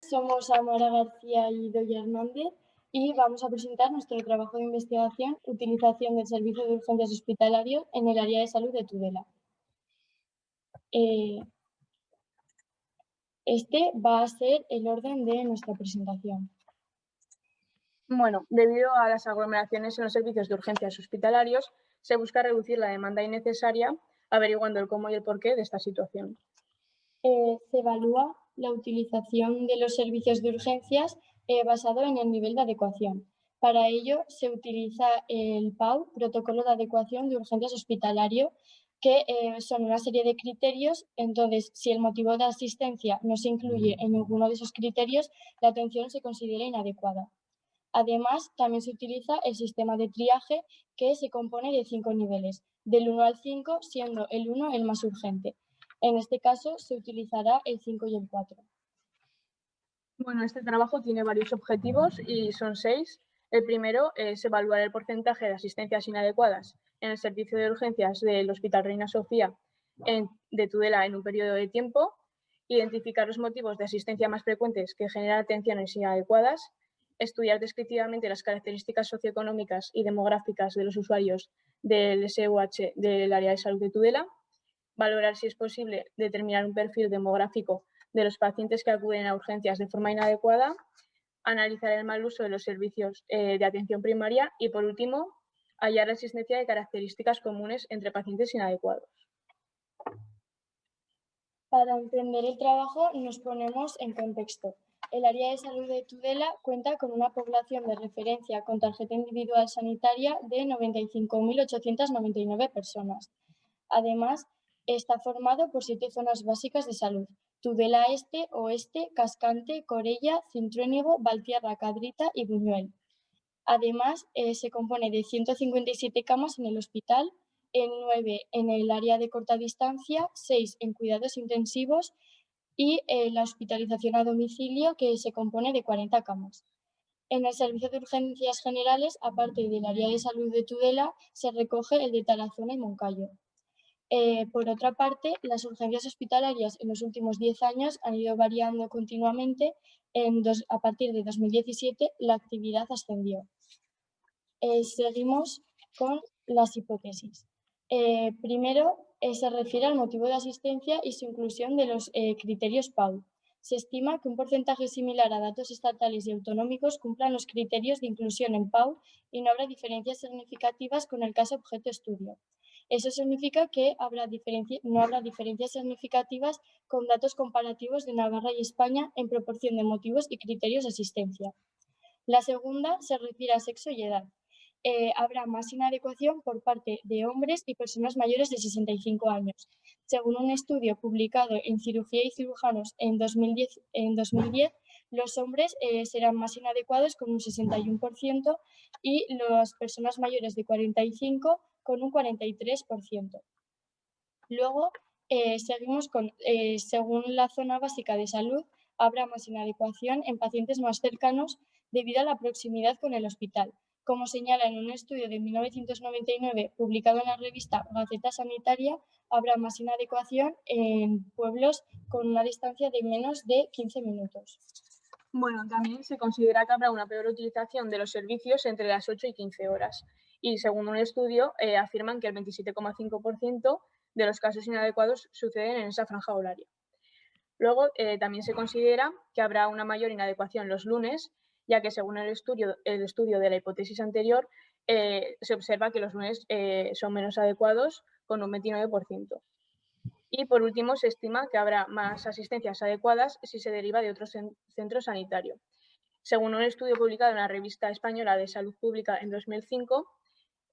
Somos Amara García y Doya Hernández y vamos a presentar nuestro trabajo de investigación Utilización del Servicio de Urgencias Hospitalarios en el área de salud de Tudela. Este va a ser el orden de nuestra presentación. Bueno, debido a las aglomeraciones en los servicios de urgencias hospitalarios, se busca reducir la demanda innecesaria, averiguando el cómo y el porqué de esta situación. Se evalúa la utilización de los servicios de urgencias basado en el nivel de adecuación. Para ello, se utiliza el PAU, Protocolo de Adecuación de Urgencias Hospitalario, que son una serie de criterios. Entonces, si el motivo de asistencia no se incluye en ninguno de esos criterios, la atención se considera inadecuada. Además, también se utiliza el sistema de triaje, que se compone de 5 niveles, del 1 al 5, siendo el 1 el más urgente. En este caso, se utilizará el 5 y el 4. Bueno, este trabajo tiene varios objetivos y son 6. El primero es evaluar el porcentaje de asistencias inadecuadas en el servicio de urgencias del Hospital Reina Sofía de Tudela en un periodo de tiempo, identificar los motivos de asistencia más frecuentes que generan atenciones inadecuadas, estudiar descriptivamente las características socioeconómicas y demográficas de los usuarios del SUH del área de salud de Tudela, valorar si es posible determinar un perfil demográfico de los pacientes que acuden a urgencias de forma inadecuada, analizar el mal uso de los servicios de atención primaria y, por último, hallar la existencia de características comunes entre pacientes inadecuados. Para entender el trabajo nos ponemos en contexto. El área de salud de Tudela cuenta con una población de referencia con tarjeta individual sanitaria de 95.899 personas. Además, está formado por 7 zonas básicas de salud: Tudela Este, Oeste, Cascante, Corella, Cintruénigo, Valtierra, Cadrita y Buñuel. Además, se compone de 157 camas en el hospital, en 9 en el área de corta distancia, 6 en cuidados intensivos y la hospitalización a domicilio, que se compone de 40 camas. En el servicio de urgencias generales, aparte del área de salud de Tudela, se recoge el de Tarazona y Moncayo. Por otra parte, las urgencias hospitalarias en los últimos 10 años han ido variando continuamente. A partir de 2017, la actividad ascendió. Seguimos con las hipótesis. Primero, se refiere al motivo de asistencia y su inclusión de los criterios PAU. Se estima que un porcentaje similar a datos estatales y autonómicos cumplan los criterios de inclusión en PAU y no habrá diferencias significativas con el caso objeto estudio. Eso significa que no habrá diferencias significativas con datos comparativos de Navarra y España en proporción de motivos y criterios de asistencia. La segunda se refiere a sexo y edad. Habrá más inadecuación por parte de hombres y personas mayores de 65 años. Según un estudio publicado en Cirugía y Cirujanos en 2010, los hombres serán más inadecuados con un 61% y las personas mayores de 45 con un 43%. Luego, seguimos con, según la zona básica de salud, habrá más inadecuación en pacientes más cercanos debido a la proximidad con el hospital. Como señala en un estudio de 1999 publicado en la revista Gaceta Sanitaria, habrá más inadecuación en pueblos con una distancia de menos de 15 minutos. Bueno, también se considera que habrá una peor utilización de los servicios entre las 8 y 15 horas. Y según un estudio, afirman que el 27,5% de los casos inadecuados suceden en esa franja horaria. Luego, también se considera que habrá una mayor inadecuación los lunes, ya que según el estudio de la hipótesis anterior, se observa que los lunes son menos adecuados con un 29%. Y por último, se estima que habrá más asistencias adecuadas si se deriva de otro centro sanitario. Según un estudio publicado en la Revista Española de Salud Pública en 2005,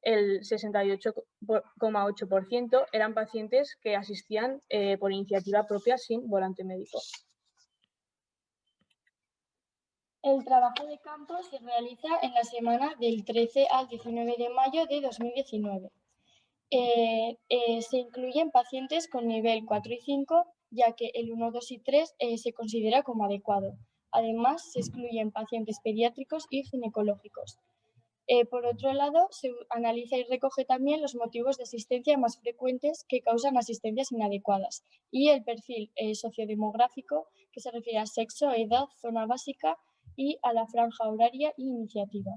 el 68,8% eran pacientes que asistían por iniciativa propia sin volante médico. El trabajo de campo se realiza en la semana del 13 al 19 de mayo de 2019. Se incluyen pacientes con nivel 4 y 5, ya que el 1, 2 y 3 se considera como adecuado. Además, se excluyen pacientes pediátricos y ginecológicos. Por otro lado, se analiza y recoge también los motivos de asistencia más frecuentes que causan asistencias inadecuadas y el perfil sociodemográfico que se refiere a sexo, edad, zona básica y a la franja horaria y iniciativa.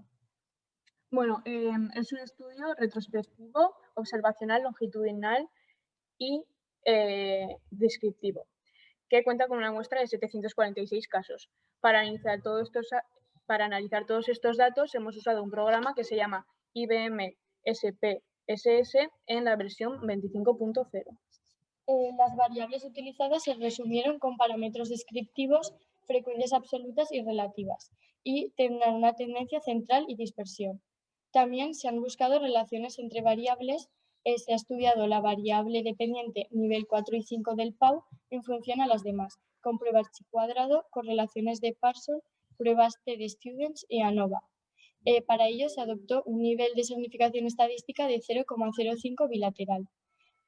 Bueno, es un estudio retrospectivo, observacional, longitudinal y descriptivo, que cuenta con una muestra de 746 casos. Para analizar todos estos datos hemos usado un programa que se llama IBM SPSS en la versión 25.0. Las variables utilizadas se resumieron con parámetros descriptivos, frecuencias absolutas y relativas, y tendrán una tendencia central y dispersión. También se han buscado relaciones entre variables, se ha estudiado la variable dependiente nivel 4 y 5 del PAU en función a las demás, con pruebas chi cuadrado, correlaciones de Parsons, pruebas T-de-Students y ANOVA. Para ello se adoptó un nivel de significación estadística de 0,05 bilateral.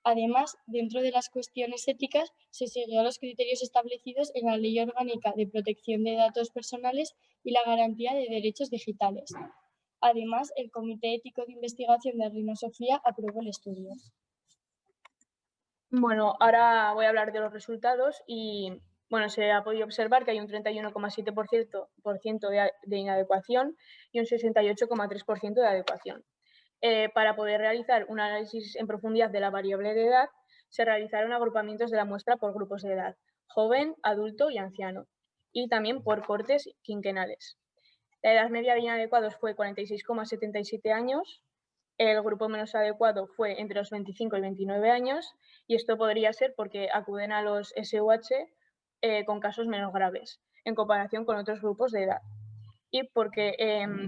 Además, dentro de las cuestiones éticas, se siguió los criterios establecidos en la Ley Orgánica de Protección de Datos Personales y la Garantía de Derechos Digitales. Además, el Comité Ético de Investigación de Rinosofía aprobó el estudio. Bueno, ahora voy a hablar de los resultados y bueno, se ha podido observar que hay un 31,7% de inadecuación y un 68,3% de adecuación. Para poder realizar un análisis en profundidad de la variable de edad, se realizaron agrupamientos de la muestra por grupos de edad, joven, adulto y anciano, y también por cortes quinquenales. La edad media de inadecuados fue 46,77 años, el grupo menos adecuado fue entre los 25 y 29 años, y esto podría ser porque acuden a los SUH con casos menos graves, en comparación con otros grupos de edad, y porque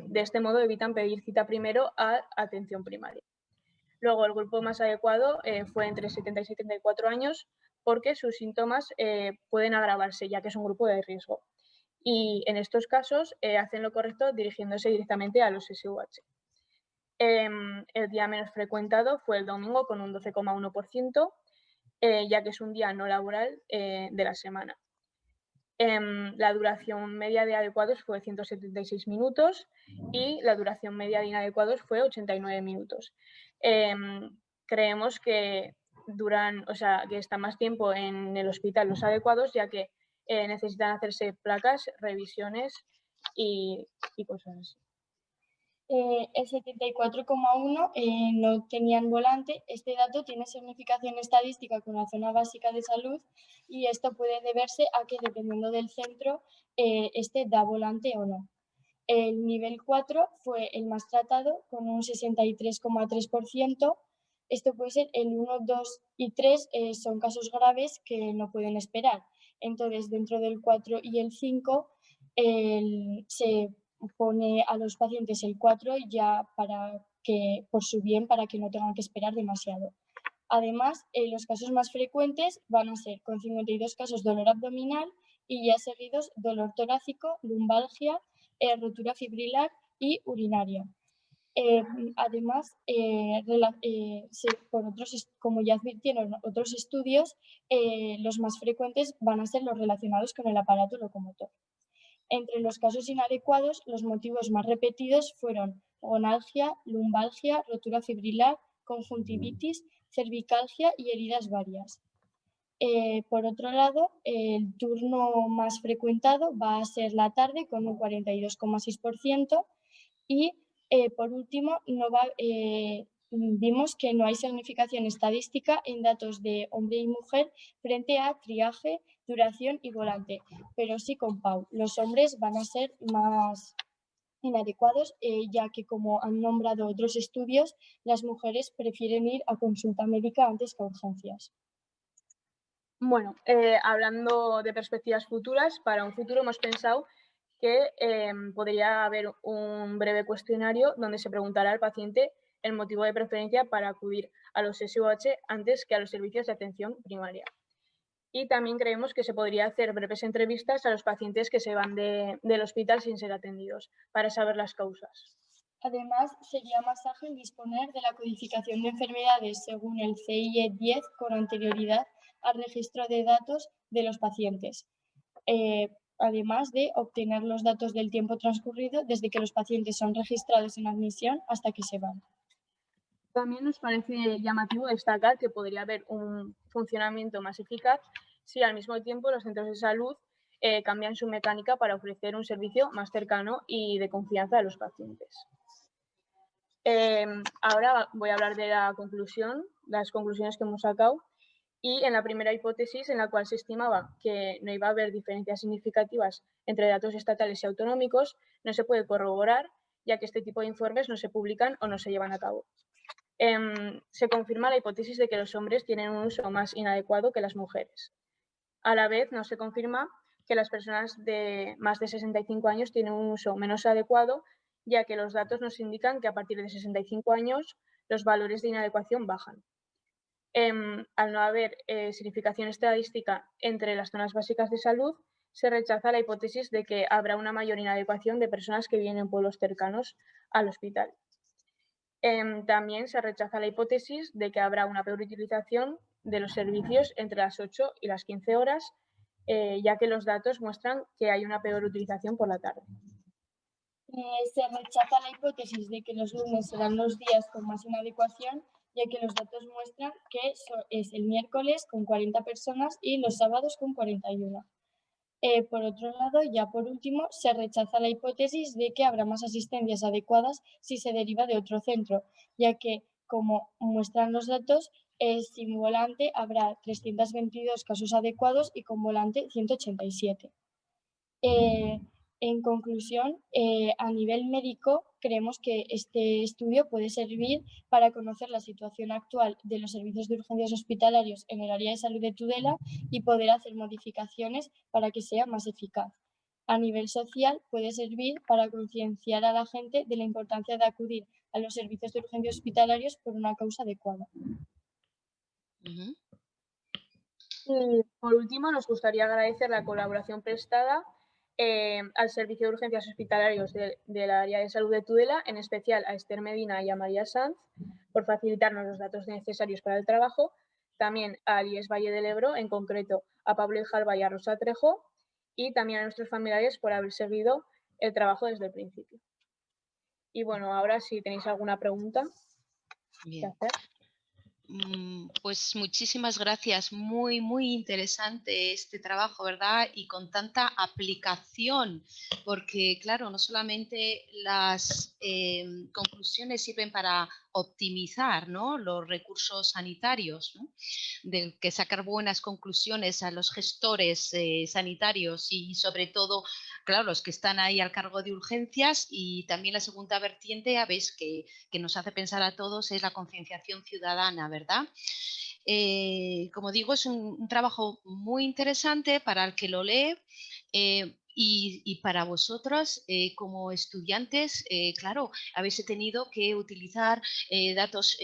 de este modo evitan pedir cita primero a atención primaria. Luego, el grupo más adecuado fue entre 70 y 74 años, porque sus síntomas pueden agravarse, ya que es un grupo de riesgo. Y en estos casos hacen lo correcto dirigiéndose directamente a los SUH. El día menos frecuentado fue el domingo con un 12,1%, ya que es un día no laboral de la semana. La duración media de adecuados fue 176 minutos y la duración media de inadecuados fue 89 minutos. Creemos que que están más tiempo en el hospital los adecuados, ya que necesitan hacerse placas, revisiones y cosas así. El 74,1 no tenían volante. Este dato tiene significación estadística con la zona básica de salud y esto puede deberse a que dependiendo del centro este da volante o no. El nivel 4 fue el más tratado con un 63,3%. Esto puede ser el 1, 2 y 3 son casos graves que no pueden esperar. Entonces, dentro del 4 y el 5 se pone a los pacientes el 4 ya para que, por su bien, para que no tengan que esperar demasiado. Además, los casos más frecuentes van a ser con 52 casos dolor abdominal y ya seguidos dolor torácico, lumbalgia, rotura fibrilar y urinaria. Además, como ya advirtieron otros estudios, los más frecuentes van a ser los relacionados con el aparato locomotor. Entre los casos inadecuados, los motivos más repetidos fueron gonalgia, lumbalgia, rotura fibrilar, conjuntivitis, cervicalgia y heridas varias. Por otro lado, el turno más frecuentado va a ser la tarde con un 42,6% y por último vimos que no hay significación estadística en datos de hombre y mujer frente a triaje, duración y volante, pero sí con PAU. Los hombres van a ser más inadecuados, ya que como han nombrado otros estudios, las mujeres prefieren ir a consulta médica antes que a urgencias. Bueno, hablando de perspectivas futuras, para un futuro hemos pensado que podría haber un breve cuestionario donde se preguntará al paciente el motivo de preferencia para acudir a los SUH antes que a los servicios de atención primaria. Y también creemos que se podría hacer breves entrevistas a los pacientes que se van del hospital sin ser atendidos para saber las causas. Además, sería más ágil disponer de la codificación de enfermedades según el CIE 10 con anterioridad al registro de datos de los pacientes, además de obtener los datos del tiempo transcurrido desde que los pacientes son registrados en admisión hasta que se van. También nos parece llamativo destacar que podría haber un funcionamiento más eficaz si al mismo tiempo los centros de salud cambian su mecánica para ofrecer un servicio más cercano y de confianza a los pacientes. Ahora voy a hablar de las conclusiones que hemos sacado. Y en la primera hipótesis, en la cual se estimaba que no iba a haber diferencias significativas entre datos estatales y autonómicos, no se puede corroborar, ya que este tipo de informes no se publican o no se llevan a cabo. Se confirma la hipótesis de que los hombres tienen un uso más inadecuado que las mujeres. A la vez, no se confirma que las personas de más de 65 años tienen un uso menos adecuado, ya que los datos nos indican que a partir de 65 años los valores de inadecuación bajan. Al no haber significación estadística entre las zonas básicas de salud, se rechaza la hipótesis de que habrá una mayor inadecuación de personas que viven en pueblos cercanos al hospital. También se rechaza la hipótesis de que habrá una peor utilización de los servicios entre las 8 y las 15 horas, ya que los datos muestran que hay una peor utilización por la tarde. Se rechaza la hipótesis de que los lunes serán los días con más inadecuación, ya que los datos muestran que es el miércoles con 40 personas y los sábados con 41. Por otro lado, ya por último, se rechaza la hipótesis de que habrá más asistencias adecuadas si se deriva de otro centro, ya que, como muestran los datos, sin volante habrá 322 casos adecuados y con volante 187. En conclusión, a nivel médico, creemos que este estudio puede servir para conocer la situación actual de los servicios de urgencias hospitalarios en el área de salud de Tudela y poder hacer modificaciones para que sea más eficaz. A nivel social, puede servir para concienciar a la gente de la importancia de acudir a los servicios de urgencias hospitalarios por una causa adecuada. Y por último, nos gustaría agradecer la colaboración prestada al Servicio de Urgencias Hospitalarios del área de salud de Tudela, en especial a Esther Medina y a María Sanz, por facilitarnos los datos necesarios para el trabajo, también a IES Valle del Ebro, en concreto a Pablo Ijalba y a Rosa Trejo, y también a nuestros familiares por haber seguido el trabajo desde el principio. Y bueno, ahora si tenéis alguna pregunta que hacer. Pues muchísimas gracias, muy interesante este trabajo, ¿verdad? Y con tanta aplicación, porque claro, no solamente las conclusiones sirven para optimizar, ¿no?, los recursos sanitarios, ¿no?, de que sacar buenas conclusiones a los gestores sanitarios y sobre todo, claro, los que están ahí al cargo de urgencias, y también la segunda vertiente, ya veis, que nos hace pensar a todos, es la concienciación ciudadana, ¿verdad? Como digo, es un trabajo muy interesante para el que lo lee, y para vosotros como estudiantes, claro, habéis tenido que utilizar datos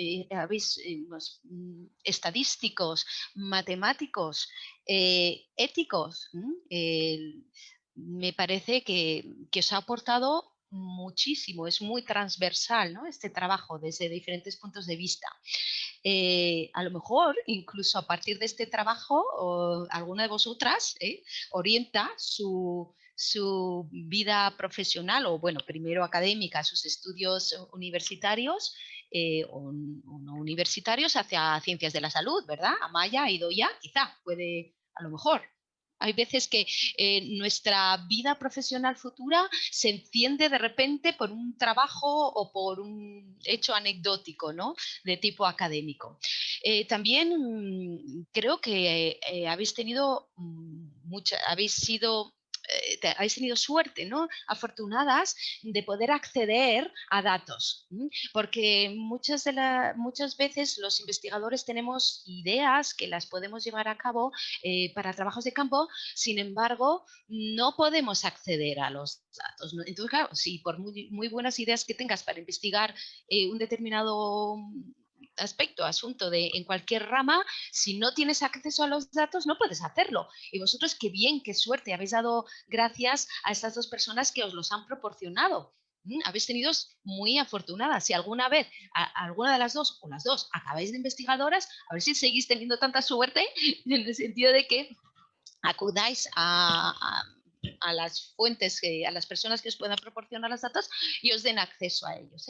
estadísticos, matemáticos, éticos. Me parece que os ha aportado muchísimo, es muy transversal, ¿no?, este trabajo desde diferentes puntos de vista. A lo mejor, incluso a partir de este trabajo, alguna de vosotras orienta su vida profesional, o bueno, primero académica, sus estudios universitarios o no universitarios, hacia ciencias de la salud, ¿verdad? Amaya, Idoia, quizá puede, a lo mejor. Hay veces que nuestra vida profesional futura se enciende de repente por un trabajo o por un hecho anecdótico, ¿no?, de tipo académico. También creo que habéis tenido habéis tenido suerte, ¿no?, afortunadas de poder acceder a datos, porque muchas veces los investigadores tenemos ideas que las podemos llevar a cabo para trabajos de campo, sin embargo, no podemos acceder a los datos, ¿no? Entonces, claro, si por muy buenas ideas que tengas para investigar un determinado asunto en cualquier rama, si no tienes acceso a los datos, no puedes hacerlo. Y vosotros, qué bien, qué suerte, habéis dado gracias a estas dos personas que os los han proporcionado. Habéis tenido muy afortunadas. Si alguna vez alguna de las dos o las dos acabáis de investigadoras, a ver si seguís teniendo tanta suerte en el sentido de que acudáis a a las fuentes, a las personas que os puedan proporcionar los datos y os den acceso a ellos.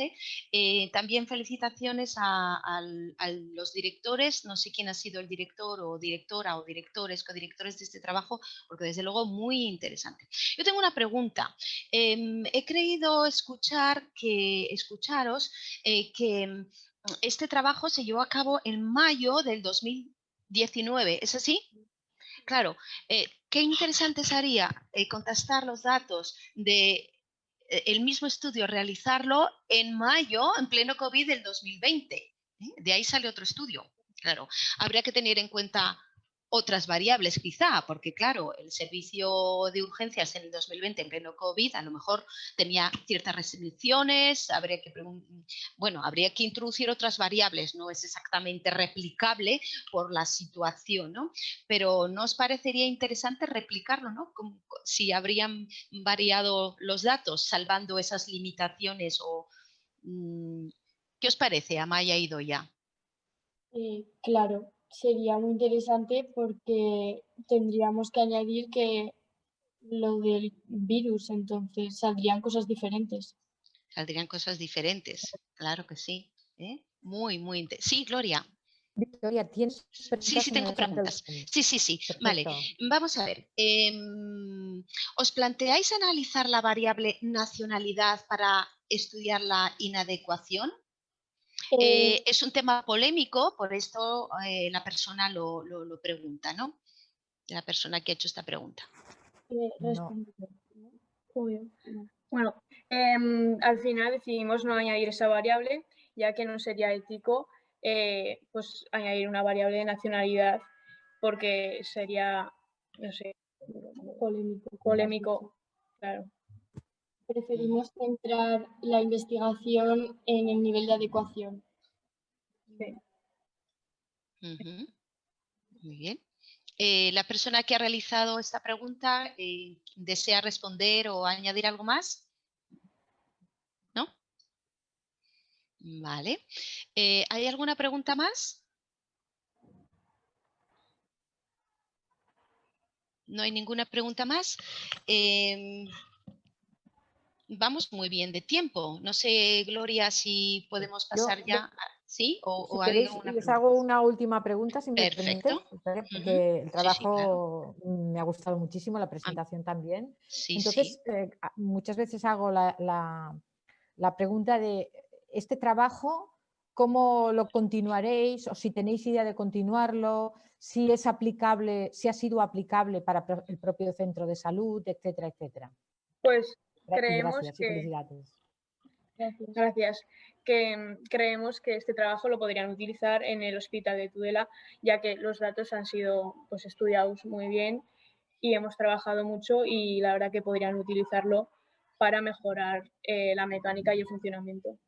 También felicitaciones a los directores, no sé quién ha sido el director o directora o directores, codirectores de este trabajo, porque desde luego muy interesante. Yo tengo una pregunta. He creído escucharos que este trabajo se llevó a cabo en mayo del 2019, ¿es así? Claro, qué interesante sería contrastar los datos de el mismo estudio, realizarlo en mayo, en pleno COVID del 2020. De ahí sale otro estudio. Claro, habría que tener en cuenta otras variables quizá, porque claro, el servicio de urgencias en el 2020 en pleno COVID a lo mejor tenía ciertas restricciones, habría que introducir otras variables, no es exactamente replicable por la situación, ¿no? Pero ¿no os parecería interesante replicarlo, ¿no? Si habrían variado los datos salvando esas limitaciones o ¿qué os parece, Amaya y Doya? Claro, sería muy interesante porque tendríamos que añadir que lo del virus, entonces saldrían cosas diferentes. Saldrían cosas diferentes, claro que sí. Muy, muy interesante. Sí, Gloria. Victoria, ¿tienes Sí, preguntas sí, en tengo el chat del preguntas. Zoom? Sí. Vale, Perfecto. vamos a ver. ¿Os planteáis analizar la variable nacionalidad para estudiar la inadecuación? Es un tema polémico, por esto la persona lo pregunta, ¿no? La persona que ha hecho esta pregunta. No. Bueno, al final decidimos no añadir esa variable, ya que no sería ético pues añadir una variable de nacionalidad, porque sería, no sé, polémico, claro. Preferimos centrar la investigación en el nivel de adecuación. Sí. Muy bien. La persona que ha realizado esta pregunta desea responder o añadir algo más. ¿No? Vale. ¿Hay alguna pregunta más? No hay ninguna pregunta más. Vamos muy bien de tiempo. No sé, Gloria, si podemos pasar ya. ¿Sí? Si ¿Hay queréis, alguna les pregunta? hago una última pregunta, si me permites, Perfecto. porque el Sí, claro. trabajo me ha gustado muchísimo, la presentación también. Sí, Entonces, muchas veces hago la pregunta de este trabajo, ¿cómo lo continuaréis? O si tenéis idea de continuarlo, si es aplicable, si ha sido aplicable para el propio centro de salud, etcétera, etcétera. Pues Gracias y felicidades. Gracias. Creemos que este trabajo lo podrían utilizar en el Hospital de Tudela, ya que los datos han sido pues, estudiados muy bien y hemos trabajado mucho y la verdad que podrían utilizarlo para mejorar la mecánica y el funcionamiento.